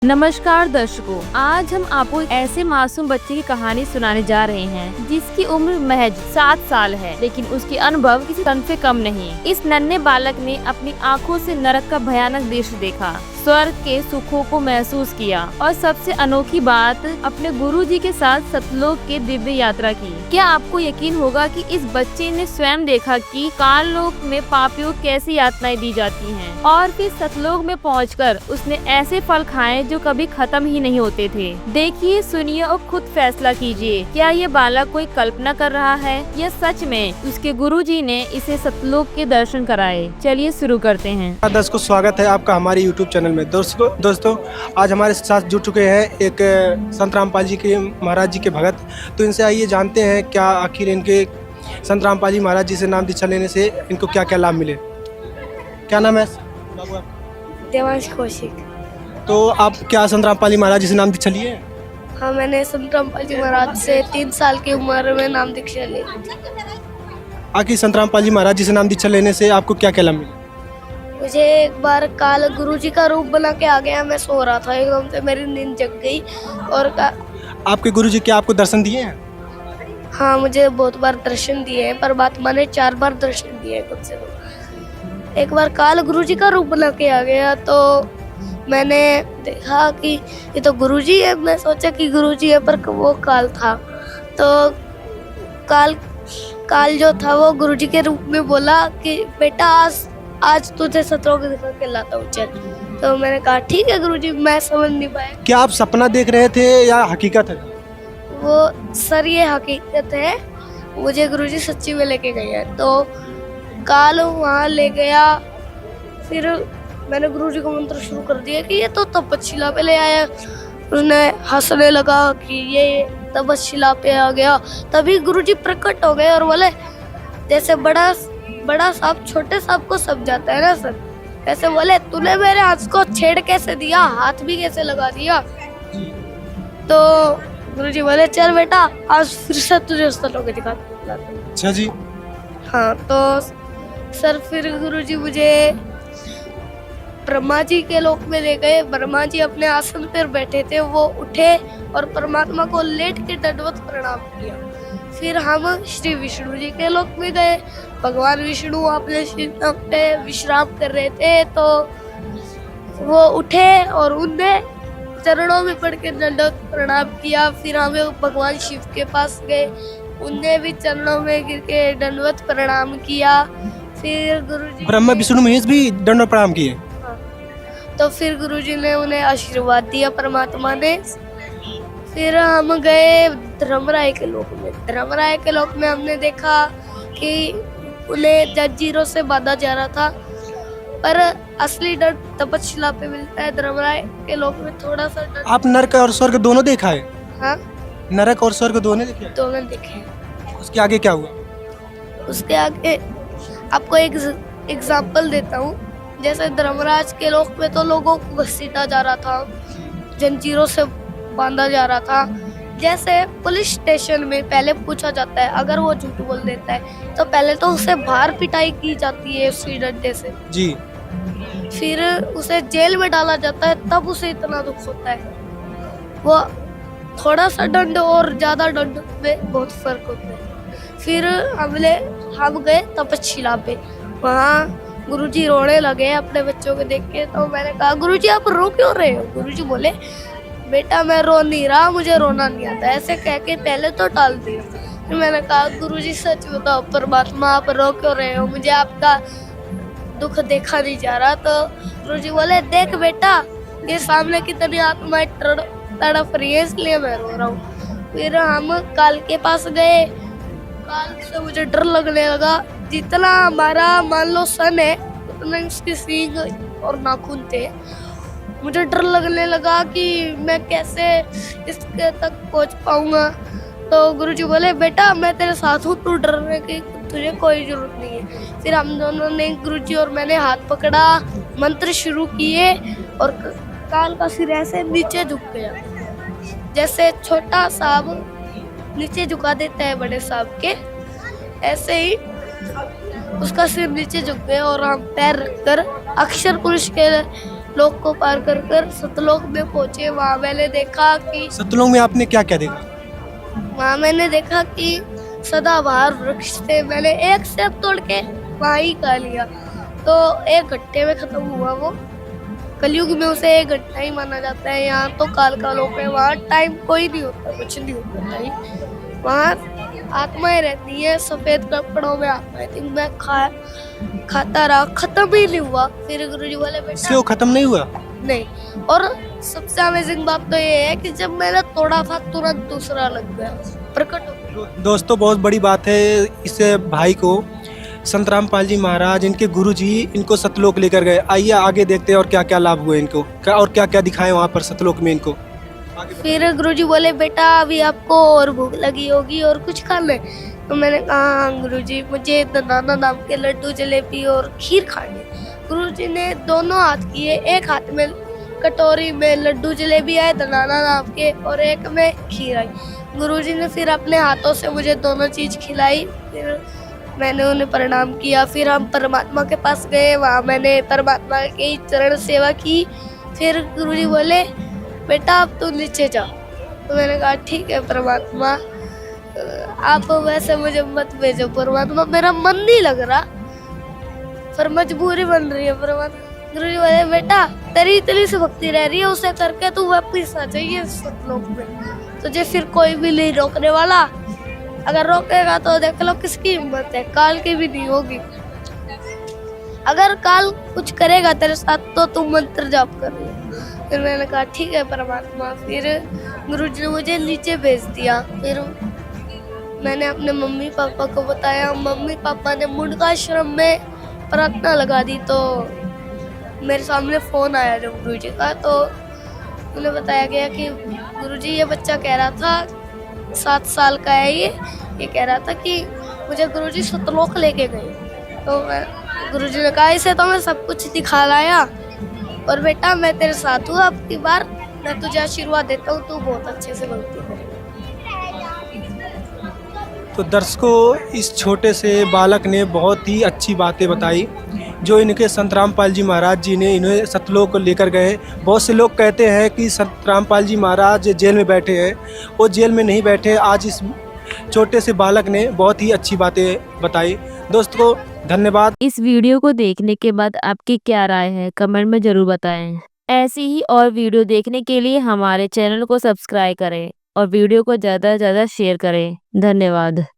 नमस्कार दर्शकों, आज हम आपको ऐसे मासूम बच्चे की कहानी सुनाने जा रहे हैं जिसकी उम्र महज 7 साल है, लेकिन उसके अनुभव किसी सन से कम नहीं। इस नन्हे बालक ने अपनी आंखों से नरक का भयानक दृश्य देखा, स्वर्ग के सुखों को महसूस किया और सबसे अनोखी बात, अपने गुरुजी के साथ सतलोक के दिव्य यात्रा की। क्या आपको यकीन होगा कि इस बच्चे ने स्वयं देखा कि काललोक में पापियों को कैसी यातनाएं दी जाती हैं, और फिर सतलोक में पहुंचकर उसने ऐसे फल खाए जो कभी खत्म ही नहीं होते थे। देखिए, सुनिए और खुद फैसला कीजिए, क्या ये बालक कोई कल्पना कर रहा है या सच में उसके गुरुजी ने इसे सतलोक के दर्शन कराए। चलिए शुरू करते हैं। दर्शकों, स्वागत है आपका हमारे YouTube चैनल में। दोस्तों आज हमारे साथ जुड़ चुके हैं एक संत रामपाल जी के महाराज जी के भगत। तो इनसे आइए जानते हैं क्या आखिर इनके संत रामपाल जी महाराज जी से नाम दीक्षा लेने से इनको क्या क्या लाभ मिले। क्या नाम है बाबू आपका? देवांश कौशिक। तो आप क्या संत रामपाल जी महाराज जी से नाम दीक्षा लिए हैं? हाँ, मैंने संत रामपाल जी महाराज से 3 साल की उम्र में नाम दीक्षा ली। आखिर संत रामपाल जी महाराज जी से नाम दीक्षा लेने से आपको क्या क्या लाभ मिले? मुझे एक बार काल गुरुजी का रूप बना के आ गया। मैं सो रहा था, एकदम से मेरी नींद जग गई और आपके गुरुजी क्या आपको दर्शन दिए हैं? हाँ, मुझे बहुत बार दर्शन दिए हैं। परमात्मा ने 4 बार दर्शन दिए हैं कम से कम। एक बार काल गुरुजी का रूप बना के आ गया तो मैंने देखा कि ये तो गुरुजी है। मैं सोचा कि गुरुजी है, पर वो काल था। तो काल जो था वो गुरुजी के रूप में बोला कि बेटा आज तुझे सतलोक दिखा के लाता हूँ, चल। तो मैंने कहा ठीक है गुरुजी। मैं समझ नहीं पाया। क्या आप सपना देख रहे थे या हकीकत है? वो सर ये हकीकत है, मुझे गुरुजी सच्ची में लेके गए हैं। तो काल वहाँ ले गया। फिर मैंने गुरुजी को मंत्र शुरू कर दिया कि ये तो तपस्शिला पे ले आया। उसने हंसने लगा कि ये तपस्शिला पे आ गया। तभी गुरुजी प्रकट हो गए और बोले, जैसे बड़ा सांप छोटे सांप को सब जाता है ना सर, ऐसे बोले तूने मेरे हाथ को छेड़ कैसे दिया, हाथ भी कैसे लगा दिया। तो गुरुजी बोले चल बेटा, आज फिर से तुझे सतलोक दिखा। अच्छा जी। हाँ, तो सर फिर गुरुजी मुझे ब्रह्मा जी के लोक में ले गए। ब्रह्मा जी अपने आसन पर बैठे थे, वो उठे और परमात्मा को लेट के दंडवत प्रणाम किया। फिर हम श्री विष्णु जी के लोक में गए। भगवान विष्णु अपने सिंहासन पे विश्राम कर रहे थे, तो वो उठे और उनने चरणों में पड़ के दंडवत प्रणाम किया। फिर हम भगवान शिव के पास गए, उनने भी चरणों में गिर के दंडवत प्रणाम किया। फिर गुरुजी ब्रह्मा विष्णु महेश भी दंडवत प्रणाम किए। तो फिर गुरुजी ने उन्हें आशीर्वाद दिया परमात्मा ने। फिर हम गए धर्मराय के लोक में। धर्मराय के लोक में हमने देखा कि उन्हें जंजीरों से बांधा जा रहा था, पर असली डर तपस्शिला पे मिलता है। धर्मराय के लोक में थोड़ा सा डर। आप नरक और स्वर्ग दोनों देखा है? हाँ, नरक और स्वर्ग दोनों देखे हैं? दोनों देखे। उसके आगे क्या हुआ? उसके आगे आपको एक एग्जाम्पल देता हूँ। जैसे धर्मराज के लोक में तो लोगों को घसीटा जा रहा था, जंजीरों से बांधा जा रहा था। जैसे पुलिस स्टेशन में पहले पूछा जाता है, अगर वो झूठ बोल देता है तो पहले तो उसे बाहर पिटाई की जाती है उसी डंडे से जी। फिर उसे जेल में डाला जाता है, तब उसे इतना दुख होता है। वो थोड़ा सा दंड और ज्यादा दंड में बहुत फर्क होता है। फिर हम गए तपस्शिला पे। वहाँ गुरुजी रोने लगे अपने बच्चों को देख के। तो मैंने कहा गुरुजी आप रो क्यों रहे हो? गुरुजी बोले बेटा मैं रो नहीं रहा, मुझे रोना नहीं आता। ऐसे कह के पहले तो टाल दिया। फिर मैंने कहा गुरुजी सच बताओ परमात्मा, आप रो क्यों रहे हो? मुझे आपका दुख देखा नहीं जा रहा। तो गुरुजी बोले देख बेटा, ये सामने कितनी आत्माएं तड़प रही है, इसलिए मैं रो रहा हूँ। फिर हम काल के पास गए। काल से मुझे डर लगने लगा। जितना हमारा मान लो सन है, उतना उसके सींग और नाखून थे। मुझे डर लगने लगा कि मैं कैसे इसके तक पहुंच पाऊंगा। तो गुरुजी बोले बेटा मैं तेरे साथ हूँ, तू डरने की तुझे कोई जरूरत नहीं है। फिर हम दोनों ने, गुरुजी और मैंने, हाथ पकड़ा, मंत्र शुरू किए और काल का सिर ऐसे नीचे झुक गया। जैसे छोटा सांप नीचे झुका देता है बड़े सांप के, ऐसे ही उसका सिर नीचे झुक गया और हम पैर रखकर अक्षर पुरुष के लोक को पार कर कर सतलोक में पहुंचे। वहाँ मैंने देखा कि सतलोक में आपने क्या क्या देखा? वहाँ मैंने देखा कि सदाबहार वृक्ष थे। मैंने एक सेब तोड़ के वहाँ ही खा लिया, तो 1 घंटे में खत्म हुआ वो। कलयुग में उसे 1 घंटा ही माना जाता है। यहाँ तो काल का लोक है, वहाँ टाइम कोई नहीं होता, कुछ नहीं होता भाई। वहाँ आत्माएं रहती है, सफेद कपड़ों में आत्माएं थी। मैं खाता रहा, खत्म ही नहीं हुआ। फिर गुरुजी बोले इसलिए बेटा वो खत्म नहीं हुआ? नहीं। और सबसे अमेजिंग बात तो ये है कि जब मैंने तोड़ा था तुरंत दूसरा लग गया, प्रकट हो गया। दोस्तों बहुत बड़ी बात है, इस भाई को संत रामपाल जी महाराज इनके गुरु जी इनको सतलोक लेकर गए। आइए आगे देखते हैं और क्या क्या लाभ हुए इनको, और क्या क्या दिखाए वहाँ पर सतलोक में इनको। फिर गुरुजी बोले बेटा अभी आपको और भूख लगी होगी और कुछ खा ले। तो मैंने कहा हाँ गुरुजी, मुझे नाना नाम के लड्डू जलेबी और खीर खानी। गुरुजी ने दोनों हाथ किए, एक हाथ में कटोरी में लड्डू जलेबी आए नाना नाम के और एक में खीर आई। गुरुजी ने फिर अपने हाथों से मुझे दोनों चीज खिलाई। फिर मैंने उन्हें प्रणाम किया। फिर हम परमात्मा के पास गए, वहाँ मैंने परमात्मा की चरण सेवा की। फिर गुरुजी बोले बेटा अब तू नीचे जा। तो मैंने कहा ठीक है परमात्मा, आप वैसे मुझे मत भेजो परमात्मा, मेरा मन नहीं लग रहा, पर मजबूरी बन रही है परमात्मा। गुरुजी बोले बेटा तेरी इतनी सी भक्ति रह रही है, उसे करके तू वापिस आ जाइए सतलोक में। तुझे फिर कोई भी नहीं रोकने वाला, अगर रोकेगा तो देख लो किसकी हिम्मत है, काल की भी नहीं होगी। अगर काल कुछ करेगा तेरे साथ तो तू मंत्र जाप कर ले। फिर मैंने कहा ठीक है परमात्मा। फिर गुरुजी ने मुझे नीचे भेज दिया। फिर मैंने अपने मम्मी पापा को बताया। मम्मी पापा ने मुंडकाश्रम में प्रार्थना लगा दी। तो मेरे सामने फोन आया जब गुरुजी का, तो उन्हें बताया गया कि गुरुजी ये बच्चा कह रहा था 7 साल का है, ये कह रहा था कि मुझे गुरुजी सतलोक लेके गए। तो गुरुजी ने कहा इसे तो मैं सब कुछ दिखा लाया, और बेटा मैं तेरे साथ हूँ, अब की बार मैं तुझे आशीर्वाद देता हूँ, तू बहुत अच्छे से भक्ति करे। तो दर्शकों इस छोटे से बालक ने बहुत ही अच्छी बातें बताई जो इनके संत रामपाल जी महाराज जी ने इन्हें सतलोक लेकर गए। बहुत से लोग कहते हैं कि संत रामपाल जी महाराज जेल में बैठे हैं, वो जेल में नहीं बैठे। आज इस छोटे से बालक ने बहुत ही अच्छी बातें बताई। दोस्तों धन्यवाद। इस वीडियो को देखने के बाद आपकी क्या राय है कमेंट में जरूर बताएं। ऐसी ही और वीडियो देखने के लिए हमारे चैनल को सब्सक्राइब करें और वीडियो को ज़्यादा से ज़्यादा शेयर करें। धन्यवाद।